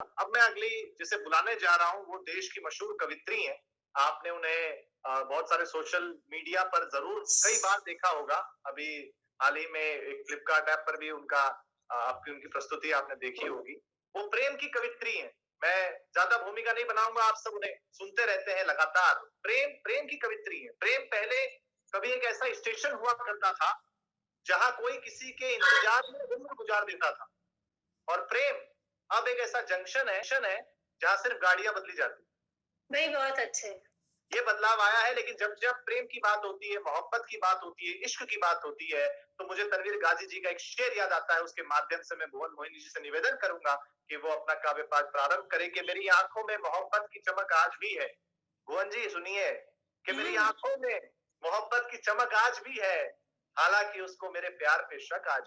अब मैं अगली जिसे बुलाने जा रहा हूँ वो देश की मशहूर कवित्री हैं। आपने उन्हें बहुत सारे सोशल मीडिया पर ज़रूर कई बार देखा होगा। अभी हाल ही में एक फ्लिपकार्ट ऐप पर भी उनका आपकी उनकी प्रस्तुति आपने देखी होगी। वो प्रेम की कवित्री हैं। मैं ज़्यादा भूमिका नहीं बनाऊँगा, आप सब उन्हें सुनते रहते हैं लगातार। प्रेम प्रेम की कवित्री हैं। प्रेम पहले कभी एक ऐसा स्टेशन हुआ करता था, जहाँ कोई किसी के इंतज़ार में उम्र गुज़ार देता था। और प्रेम अब एक ऐसा जंक्शन है जहाँ सिर्फ गाड़ियां बदली जाती हैं। नहीं, बहुत अच्छे। ये बदलाव आया है, लेकिन जब जब प्रेम की बात होती है, मोहब्बत की बात होती है, इश्क की बात होती है, तो मुझे तनवीर गाजी जी का एक शेर याद आता है। उसके माध्यम से मैं भुवन मोहिनी जी से निवेदन करूंगा कि वो अपना काव्य पाठ प्रारंभ करे कि मेरी आंखों में मोहब्बत की चमक आज भी है। भुवन जी सुनिए कि मेरी हुँ। आंखों में मोहब्बत की चमक आज भी है, हालांकि उसको मेरे प्यार पे शक आज।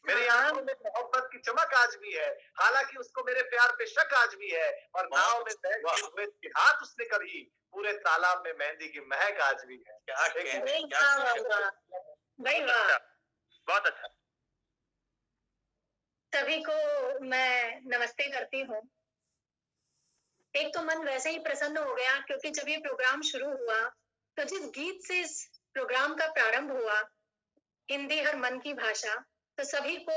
हाँ, मेरी हाँ। आंखों में मोहब्बत की चमक आज भी है, हालांकि उसको मेरे प्यार पे शक आज भी है। और नाव में बैठे हुए हाथ उसने कभी, पूरे तालाब में मेहंदी की महक आज भी है। क्या अरे कहने, क्या वाह, वाह, कहने। वाह! भई बहुत वाह! अच्छा, बहुत अच्छा। सभी को मैं नमस्ते करती हूँ। एक तो मन वैसे ही प्रसन्न हो गया क्योंकि जब ये प्रोग्राम शुरू हुआ, तो जिस गीत से इस प्रोग्राम का प्रारंभ हुआ, हिंदी हर मन की भाषा, तो सभी को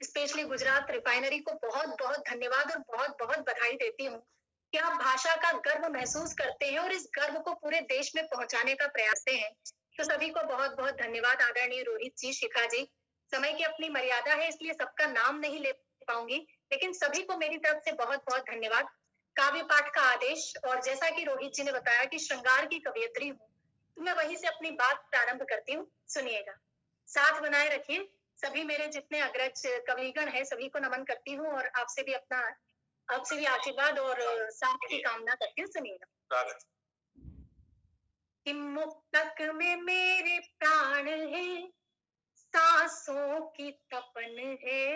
स्पेशली गुजरात रिफाइनरी को बहुत-बहुत धन्यवाद और बहुत-बहुत बधाई देती हूँ कि आप भाषा का गर्व महसूस करते हैं और इस गर्व को पूरे देश में पहुँचाने का प्रयास करते हैं। तो सभी को बहुत-बहुत धन्यवाद आदरणीय रोहित जी, शिखा जी। समय की अपनी मर्यादा है इसलिए सबका नाम नहीं ले पाऊँगी, लेकिन सभी को मेरी तरफ से बहुत-बहुत धन्यवाद। काव्य पाठ का आदेश और जैसा कि रोहित जी ने बताया कि श्रृंगार की कवयित्री हूँ, तो मैं वहीं से अपनी बात प्रारंभ करती हूँ, सुनिएगा। साथ बनाए रखिए। सभी मेरे जितने अग्रज कविगण हैं, सभी को नमन करती हूँ और आपसे भी आशीर्वाद और साथ की कामना करती हूँ, सुनिएगा। स्वागत। कि मुक्तक में मेरे प्राण हैं, सांसों की तपन है।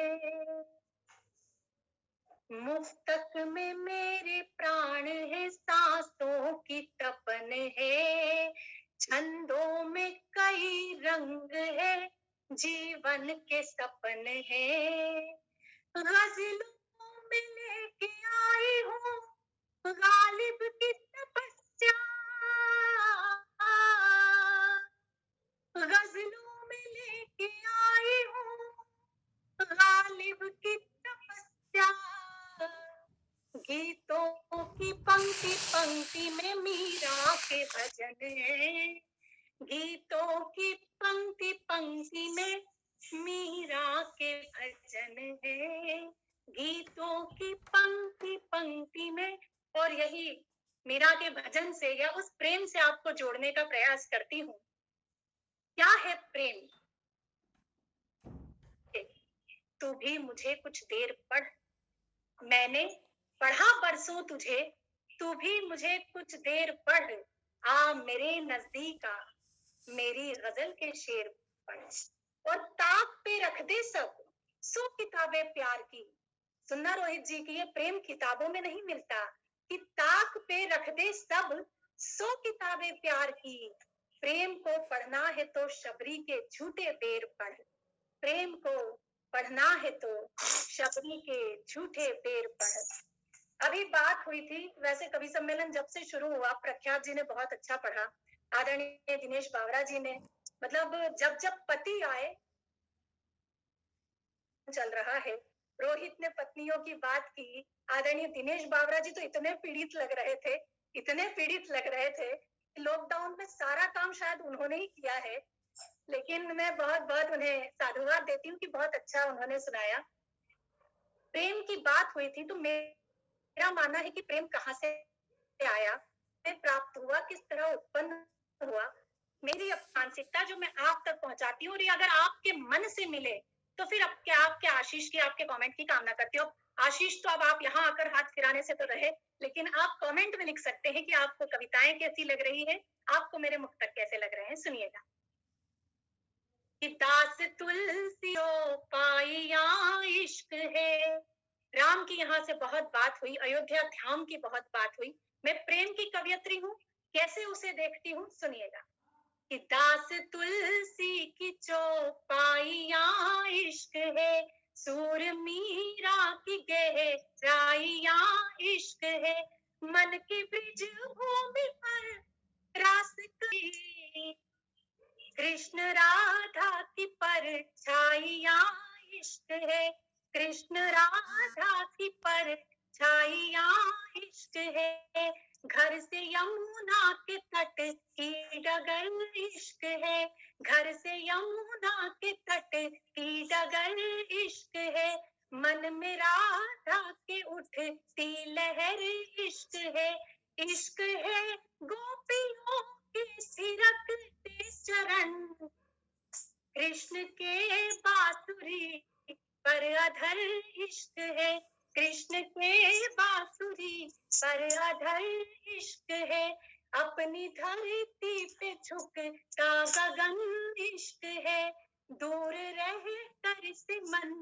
मुफ्तक में मेरे प्राण है, सांसों की तपन है। छंदों में कई रंग है, जीवन के सपन है। गजलों में लेके आई हूँ गालिब की तपस्या। गजलों में लेके आई हूँ गालिब की तपस्या। गीतों की पंक्ति पंक्ति में मीरा के भजन है। गीतों की पंक्ति पंक्ति में मीरा के भजन है। गीतों की पंक्ति पंक्ति में, और यही मीरा के भजन से या उस प्रेम से आपको जोड़ने का प्रयास करती हूँ। क्या है प्रेम? तू भी मुझे कुछ देर पढ़, मैंने पढ़ा बरसों तुझे, तू भी मुझे कुछ देर पढ़। आ मेरे नजदीक आ, मेरी गजल के शेर पढ़ और ताक पे रख दे सब सो किताबें प्यार की। सुनना रोहित जी की ये प्रेम किताबों में नहीं मिलता कि ताक पे रख दे सब सो किताबें प्यार की। प्रेम को पढ़ना है तो शबरी के झूठे बेर पढ़। प्रेम को पढ़ना है तो शबरी के झूठे बेर पढ़। अभी बात हुई थी, वैसे कवि सम्मेलन जब से शुरू हुआ प्रख्यात जी ने बहुत अच्छा पढ़ा, आदरणीय दिनेश बावरा जी ने, मतलब जब जब पति आए चल रहा है। रोहित ने पत्नियों की बात की, आदरणीय दिनेश बावरा जी तो इतने पीड़ित लग रहे थे, इतने पीड़ित लग रहे थे। लॉकडाउन में सारा काम शायद उन्होंने ही किया है, लेकिन मैं बहुत बहुत उन्हें साधुवाद देती हूँ कि बहुत अच्छा उन्होंने सुनाया। प्रेम की बात हुई थी तो मेरा मानना है कि प्रेम कहाँ से आया, मैं प्राप्त हुआ, किस तरह उत्पन्न हुआ। मेरी मानसिकता जो मैं आप तक पहुंचाती हूँ और ये अगर आपके मन से मिले तो फिर अब क्या आपके आशीष की, आपके कमेंट की कामना करती हो। आशीष तो अब आप यहाँ आकर हाथ फिराने से तो रहे, लेकिन आप कमेंट में लिख सकते हैं कि आपको कविताएं कैसी लग रही है, आपको मेरे मुक्तक कैसे लग रहे हैं, सुनिएगा। कि दास तुलसियों पाइया इश्क है। राम की यहाँ से बहुत बात हुई, अयोध्या धाम की बहुत बात हुई। मैं प्रेम की कवियत्री हूँ, कैसे उसे देखती हूँ, सुनिएगा। कि दास तुलसी की चौपाइया इश्क है, सूर मीरा की गहराइया इश्क है, मन की ब्रिज भूमि पर रास की, कृष्ण राधा की परछाइया इश्क है, कृष्ण राधा की परछाइया इश्क है, घर से यमुना के तट की डगर इश्क है, घर से यमुना के तट की डगर इश्क है, मन में राधा के उठती लहर इश्क है, इश्क है गोपियों के थिरकते चरण, कृष्ण के बांसुरी पर अधर इश्क है, कृष्ण के बांसुरी पर अधर इश्क है, अपनी धरती पे झुकता गगन इश्क है, दूर रह कर से मन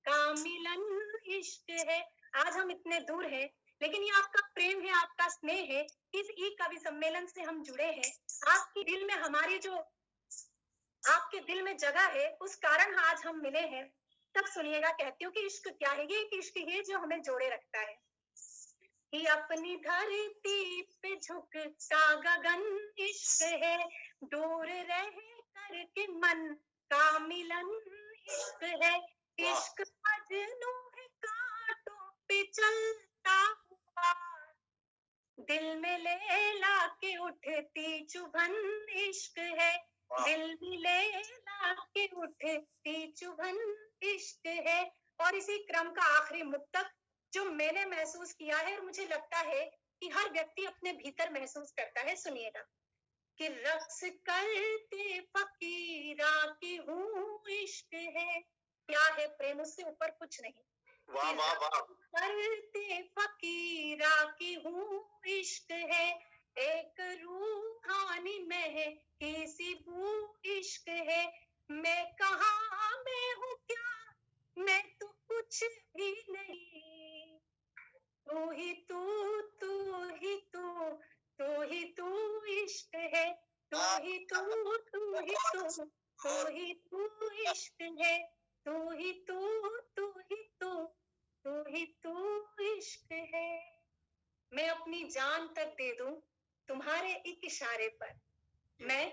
का मिलन इश्क है। आज हम इतने दूर हैं, लेकिन ये आपका प्रेम है, आपका स्नेह है, इस ई कवि सम्मेलन से हम जुड़े हैं। आपके दिल में हमारी जो आपके दिल में जगह है, उस कारण आज हम मिले हैं। तब सुनिएगा, कहती हूँ कि इश्क क्या है। ये एक इश्क है जो हमें जोड़े रखता है। कि अपनी धरती पे झुकता गगन इश्क है, दूर रह करके मन का मिलन इश्क है, इश्क मजनू है कांटों पे चलता हुआ, दिल में लैला के उठती चुभन इश्क है, दिल में लैला के उठती चुभन इश्क है। और इसी क्रम का आखिरी मुक्तक जो मैंने महसूस किया है और मुझे लगता है कि हर व्यक्ति अपने भीतर महसूस करता है, सुनिएगा। कि रक्स करते फकीरा की हूँ इश्क है, क्या है प्रेम, उससे ऊपर कुछ नहीं। वाह वाह वाह। करते फकीरा की हूँ इश्क है, एक रूहानी में किसी बू इश्क है, मैं कहाँ मैं हूँ क्या, मैं तो कुछ भी नहीं, तू ही तू, तू ही तू, तू ही तू इश्क है, तू ही तू, तू ही तू, तू ही तू इश्क है, तू ही तू, तू ही तू, तू ही तू इश्क है। मैं अपनी जान तक दे दूं तुम्हारे एक इशारे पर, मैं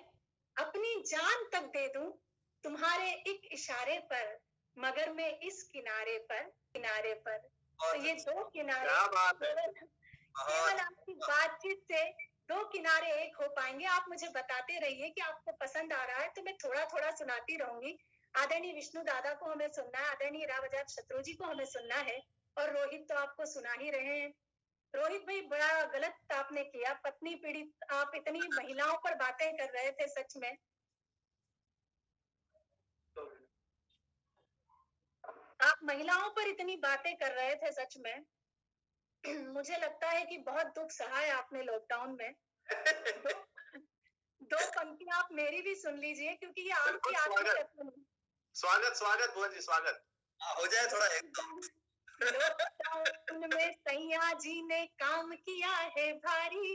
अपनी जान तक दे दूं तुम्हारे एक इशारे पर, मगर मैं इस किनारे पर तो ये दो किनारे क्या बात है। केवल आपकी बातचीत से दो किनारे एक हो पाएंगे। आप मुझे बताते रहिए कि आपको पसंद आ रहा है, तो मैं थोड़ा थोड़ा सुनाती रहूंगी। आदरणीय विष्णु दादा को हमें सुनना है, आदरणीय रावजात शत्रु जी को हमें सुनना है, और रोहित तो आपको सुना ही रहे हैं। रोहित भाई, बड़ा गलत आपने किया, पत्नी पीड़ित आप इतनी महिलाओं पर बातें कर रहे थे, सच में आप महिलाओं पर इतनी बातें कर रहे थे, सच में मुझे लगता है कि बहुत दुख सहा है आपने लॉकडाउन में। दो पंक्तियां आप मेरी भी सुन लीजिए, क्योंकि ये आपकी आत्म स्वागत स्वागत भुवन जी, स्वागत। हो जाए थोड़ा एकदम। लॉकडाउन में सैया जी ने काम किया है भारी,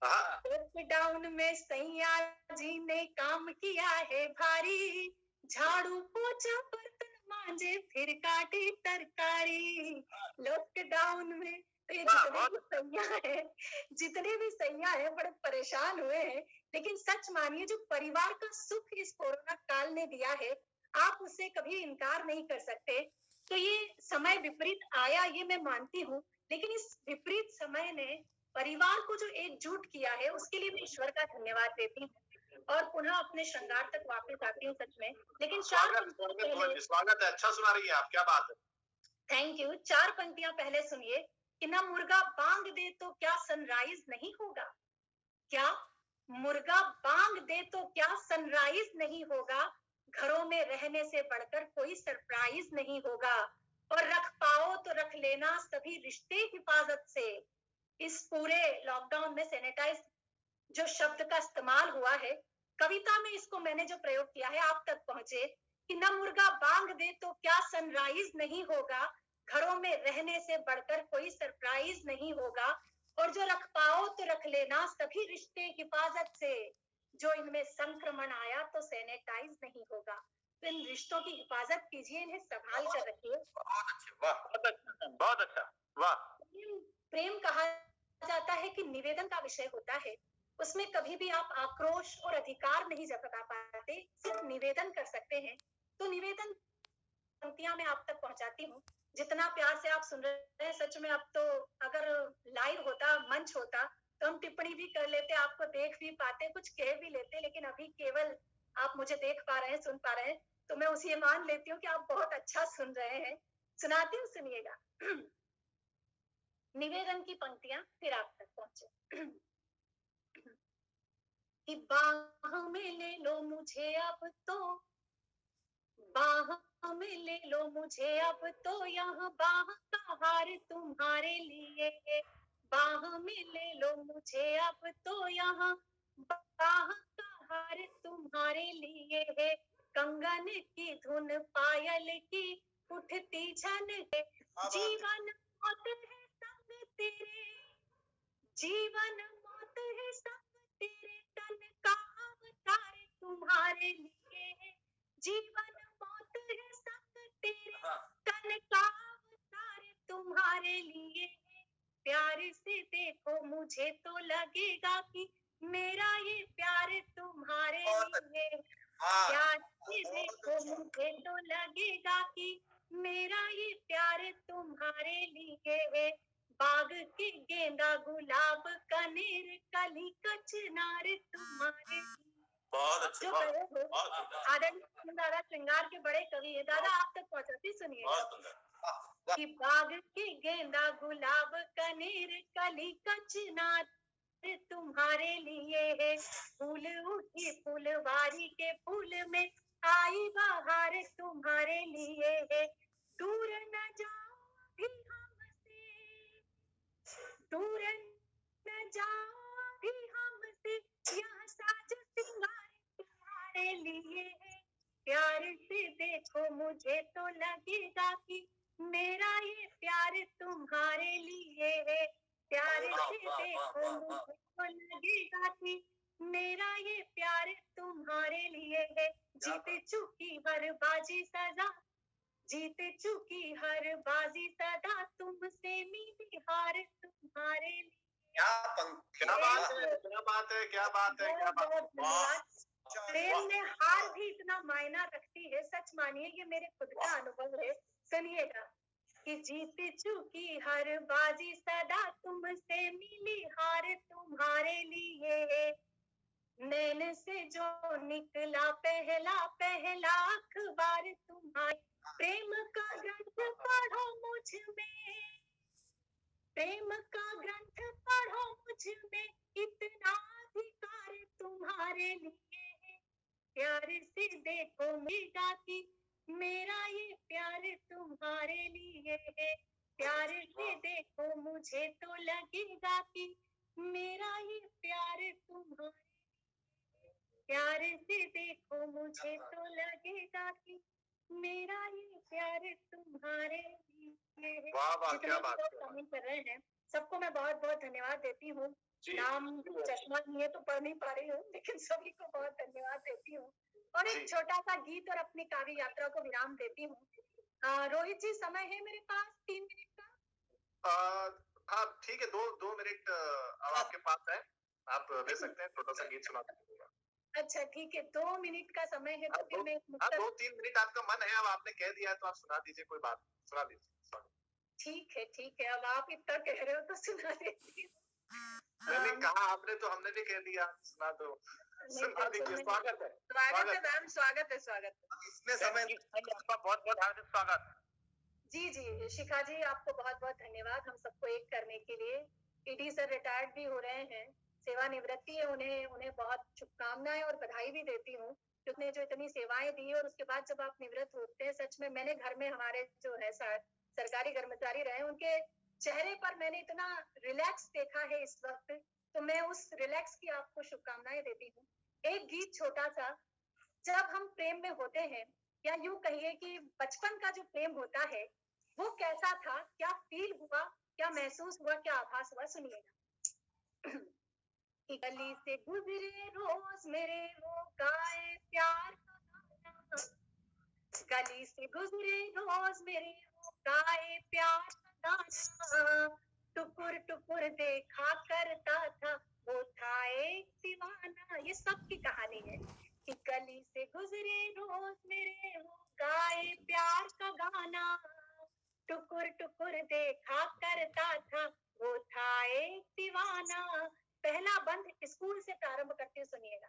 लॉकडाउन में सैया जी ने काम किया है भारी, झाड़ू पोछा बर्तन मांजे फिर काटी तरकारी। लॉकडाउन में तो ये जितने भी सैया है बड़े परेशान हुए हैं, लेकिन सच मानिए जो परिवार का सुख इस कोरोना काल ने दिया है, आप उससे कभी इनकार नहीं कर सकते। तो ये समय विपरीत आया, ये मैं मानती हूँ, लेकिन इस विपरीत समय ने परिवार को जो एकजुट किया है, उसके लिए मैं ईश्वर का धन्यवाद देती हूँ और पुनः अपने श्रृंगार तक वापस आती हूँ, सच में। लेकिन स्वागत है, अच्छा सुना रही है आप, क्या बात है। Thank you. 4 पंक्तियां पहले सुनिए कि ना मुर्गा बांग दे तो क्या सनराइज नहीं होगा, क्या मुर्गा बांग दे तो क्या सनराइज नहीं होगा, घरों में रहने से बढ़कर कोई सरप्राइज नहीं होगा, और रख पाओ तो रख लेना सभी रिश्ते हिफाजत से। इस पूरे लॉकडाउन में सैनिटाइज जो शब्द का इस्तेमाल हुआ है, कविता में इसको मैंने जो प्रयोग किया है आप तक पहुंचे कि न मुर्गा बांग दे तो क्या सनराइज नहीं होगा, घरों में रहने से बढ़कर कोई सरप्राइज नहीं होगा, और जो रख पाओ तो रख लेना सभी रिश्ते हिफाजत से, जो इनमें संक्रमण आया तो सैनिटाइज नहीं होगा। इन रिश्तों की हिफाजत कीजिए, इन्हें संभाल कर रखिए। बहुत अच्छे, वाह। बहुत अच्छा, बहुत अच्छा, वाह। प्रेम प्रेम कहा जाता है कि निवेदन का विषय होता है। उसमें कभी भी आप आक्रोश और अधिकार नहीं जता पाते, सिर्फ निवेदन कर सकते हैं। तो निवेदन पंक्तियां मैं आप तक पहुंचाती हूँ। जितना प्यार से आप सुन रहे हैं, सच में अब तो अगर लाइव होता, मंच होता, तो हम टिप्पणी भी कर लेते, आपको देख भी पाते, कुछ कह भी लेते, लेकिन अभी केवल आप मुझे देख पा रहे हैं, सुन पा रहे हैं, तो मैं उसे मान लेती हूँ कि आप बहुत अच्छा सुन रहे हैं। सुनाती हूँ, सुनिएगा। निवेदन की पंक्तियां फिर आप तक पहुंचे। कि बाह में ले लो मुझे अब तो, बाह में ले लो मुझे अब तो, यहाँ बाह का हार तुम्हारे लिए है। बाह में ले लो मुझे अब तो, यहाँ बाह का हार तुम्हारे लिए है। कंगन की धुन पायल की उठती झन है। जीवन मौत है संग तेरे, जीवन मौत है संग तेरे, तन का अवतार तुम्हारे लिए है। जीवन मौत है संग तेरे, तन का अवतार तुम्हारे लिए है। प्यार से देखो मुझे तो लगेगा कि मेरा ये प्यार तुम्हारे लिए है। प्यार से देखो मुझे तो लगेगा कि मेरा ये प्यार तुम्हारे लिए है। बाग के गेंदा गुलाब कनेर कली कचनार तुम्हारे लिए। बहुत अच्छे, जो वाह, कहे हो बहुत सुंदर, आदरणीय दादा श्रृंगार के बड़े कवि है। दादा आप तक पहुंचाती सुनिए। बहुत सुंदर, वाह, कि बाग के गेंदा गुलाब कनेर कली कचनार तुम्हारे लिए है। फूल उठी फुलवारी के फूल में आई बहार तुम्हारे लिए है। दूर न जाओ भी हमसे, दूर न जाओ भी हमसे, यह साज सिंगार तुम्हारे लिए है। प्यार से देखो मुझे तो लगेगा कि मेरा ये प्यार तुम्हारे लिए है। प्यार से देखो मुझे तो लगेगा कि मेरा ये प्यार तुम्हारे लिए है। जीत चुकी हर बाजी सदा, जीत चुकी हर बाजी सदा, तुमसे मिली हार तुम्हारे लिए। क्या पंक्ति, क्या बात है, क्या बात है, क्या बात है, क्या बात है। बहुत धन्यवाद। प्रेम में हार भी इतना मायना रखती है, सच मानिए, ये मेरे खुद का अनुभव है। सुनिएगा कि जीत चुकी हर बाजी सदा, तुमसे मिली हार तुम्हारे लिए है। नैन से जो निकला पहला पहला अखबार तुम्हारे, प्रेम का ग्रंथ पढ़ो मुझ में, प्रेम का ग्रंथ पढ़ो मुझ में, इतना अधिकार तुम्हारे लिए है। प्यार से देखो मेरा कि मेरा ये प्यार तुम्हारे लिए है। प्यार से देखो मुझे तो लगेगा कि मेरा ये प्यार तुम्हारे, प्यार से देखो मुझे तो लगेगा कि मेरा ये प्यार तुम्हारे लिए है। वाह वाह, जितने क्या भी बात लोग है। कमेंट कर रहे हैं, सबको मैं बहुत बहुत धन्यवाद देती हूँ। जी, नाम चश्मा नहीं है तो पढ़ नहीं पा रही हूँ, लेकिन सभी को बहुत धन्यवाद देती हूँ। और एक जी। छोटा सा गीत और अपनी काव्य यात्रा को विराम देती हूँ। रोहित जी, समय है मेरे पास 3 मिनट का। हाँ ठीक है, 2 मिनट अब आपके पास है, आप दे सकते हैं, छोटा सा गीत सुना दीजिएगा। अच्छा ठीक है, 2 मिनट का समय है, तो फिर मैं एक हाँ, मुख्तर 2-3 मिनट आपका मन है, अब आपने कह दिया है तो आप सुना दीजिए, कोई बात नहीं, सुना दीजिए। ठीक है, अब आप इतना कह रहे हो तो सुना देती हूँ। मैंने कहा, आपने तो, हमने भी कह दिया, सुना दो, सुना दीजिए। स्वागत है, स्वागत है मैम, स्वागत है, स्वागत है। इसमें समय आपका बहुत बहुत हार्दिक स्वागत। जी, शिखा जी, आपको बहुत बहुत धन्यवाद हम सबको एक करने के लिए। ईडी सर रिटायर्ड भी हो रहे हैं, सेवानिवृत्ति है, उन्हें उन्हें बहुत शुभकामनाएं और बधाई भी देती हूँ, क्योंकि जो इतनी सेवाएं दी और उसके बाद जब आप निवृत्त होते हैं, सच में मैंने घर में हमारे जो है सरकारी कर्मचारी रहे, उनके चेहरे पर मैंने इतना रिलैक्स देखा है इस वक्त, तो मैं उस रिलैक्स की आपको शुभकामनाएं देती हूँ। एक गीत छोटा सा, जब हम प्रेम में होते हैं, या यूं कहिए कि बचपन का जो प्रेम होता है, वो कैसा था, क्या फील हुआ, क्या महसूस हुआ, क्या आभास हुआ, सुनिएगा। कि गली से गुजरे रोज मेरे वो गाए प्यार का गाना, गली से गुजरे रोज मेरे वो गाए प्यार का गाना, टुकुर टुकुर देखा करता था वो था एक दीवाना। ये सब की कहानी है कि गली से गुजरे रोज मेरे वो गाए प्यार का गाना, टुकुर टुकुर देखा करता था वो था एक दीवाना। पहला बंद स्कूल से प्रारंभ करते सुनिएगा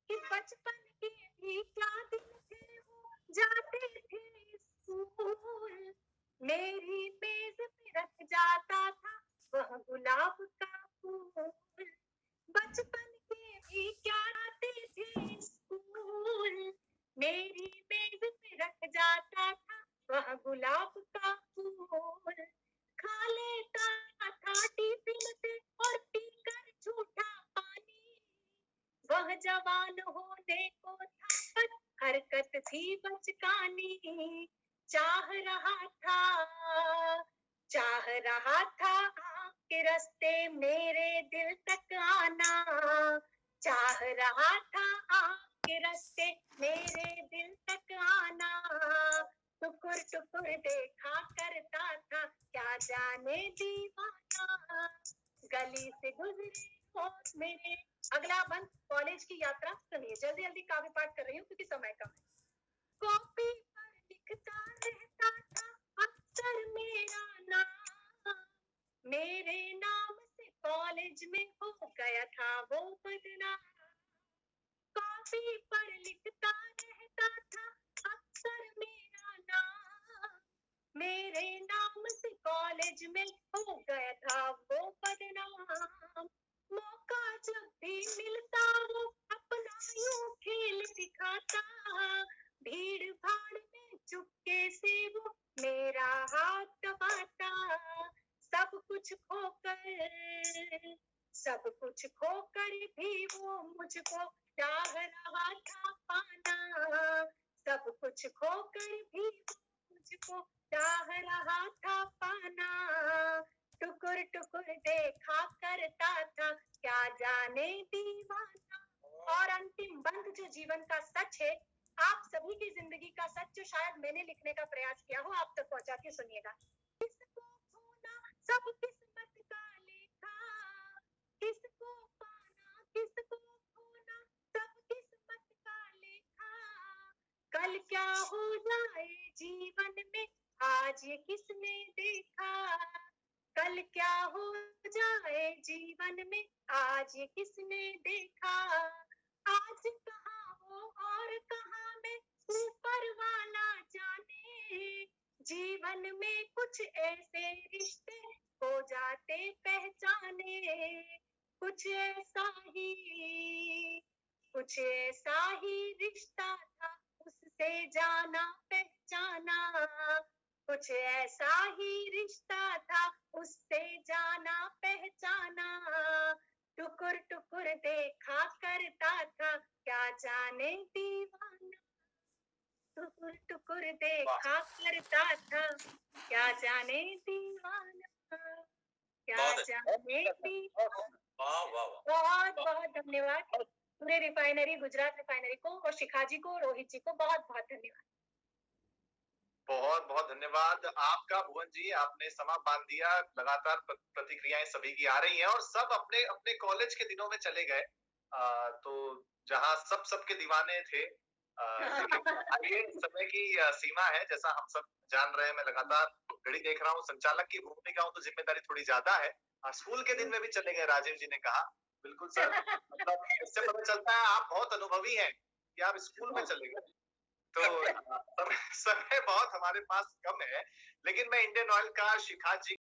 कि बचपन के भी क्या दिन थे वो जाते थे स्कूल, मेरी मेज पे रख जाता था वह गुलाब का फूल। बचपन के भी क्या आते थे स्कूल, मेरी मेज पे रख जाता था वह गुलाब का फूल। खा लेता था टिफिन से और पीकर झूठा पानी, वह जवान होने को था पर हरकत थी बचकानी। चाह रहा था आपके रास्ते मेरे दिल तक आना, चाह रहा था आपके रास्ते मेरे दिल तक आना। टुकुर टुकुर देखा करता था क्या जाने दीवाना, गली से गुजरे रोज मेरे। अगला बंद कॉलेज की यात्रा सुनिए। जल्दी जल्दी काव्य पाठ कर रही हूँ क्योंकि समय कम है। कॉपी पर लिखता रहता था अक्सर मेरा नाम, मेरे नाम से कॉलेज में हो गया था वो बदनाम। कॉपी पर लिखता रहता था अक्सर मेरा नाम, मेरे नाम से कॉलेज में हो गया था वो बदनाम। मौका जब भी मिलता वो अपना यूं खेल दिखाता, भीड़ भाड़ में चुपके से वो मेरा हाथ दबाता। सब कुछ खोकर भी वो मुझको चाह रहा था पाना, सब कुछ खोकर भी वो मुझको चाह रहा था पाना। टुकुर टुकुर देखा करता था क्या जाने दीवाना। और अंतिम बंद जो जीवन का सच है, आप सभी की जिंदगी का सच जो शायद मैंने लिखने का प्रयास किया हो, आप तक पहुंचा के सुनिएगा। किसको खोना सब किस्मत का लेखा, किसको पाना किसको खोना सब किस्मत का लेखा। कल क्या हो जाए जीवन में आज ये किसने देखा, कल क्या हो जाए जीवन में आज ये किसने देखा। आज कहाँ वो और कहाँ मैं ऊपर वाला जाने, जीवन में कुछ ऐसे रिश्ते हो जाते पहचाने। कुछ ऐसा ही रिश्ता था उससे जाना पहचाना, कुछ ऐसा ही रिश्ता था उससे जाना पहचाना। टुकुर टुकुर देखा करता था क्या जाने दीवाना, टुकुर टुकुर देखा करता था क्या जाने दीवाना, क्या बहुत जाने दीवाना। वाह वाह वाह बहुत बहुत धन्यवाद पूरे रिफाइनरी, गुजरात रिफाइनरी को और शिखा जी को, रोहित जी को बहुत बहुत धन्यवाद। बहुत बहुत धन्यवाद आपका भुवन जी, आपने समा बांध दिया। लगातार प्रतिक्रियाएं सभी की आ रही हैं और सब अपने अपने कॉलेज के दिनों में चले गए, तो जहां सबके दीवाने थे। लेकिन आइए, समय की सीमा है, जैसा हम सब जान रहे हैं। मैं लगातार घड़ी देख रहा हूँ, संचालक की भूमिका हूँ तो जिम्मेदारी थोड़ी ज्यादा है। स्कूल के दिन में भी चले गए, राजीव जी ने कहा। बिल्कुल सर, मतलब इससे पता चलता है आप बहुत अनुभवी हैं कि आप स्कूल में चले गए। तो समय बहुत हमारे पास कम है, लेकिन मैं इंडियन ऑयल का शिखा जी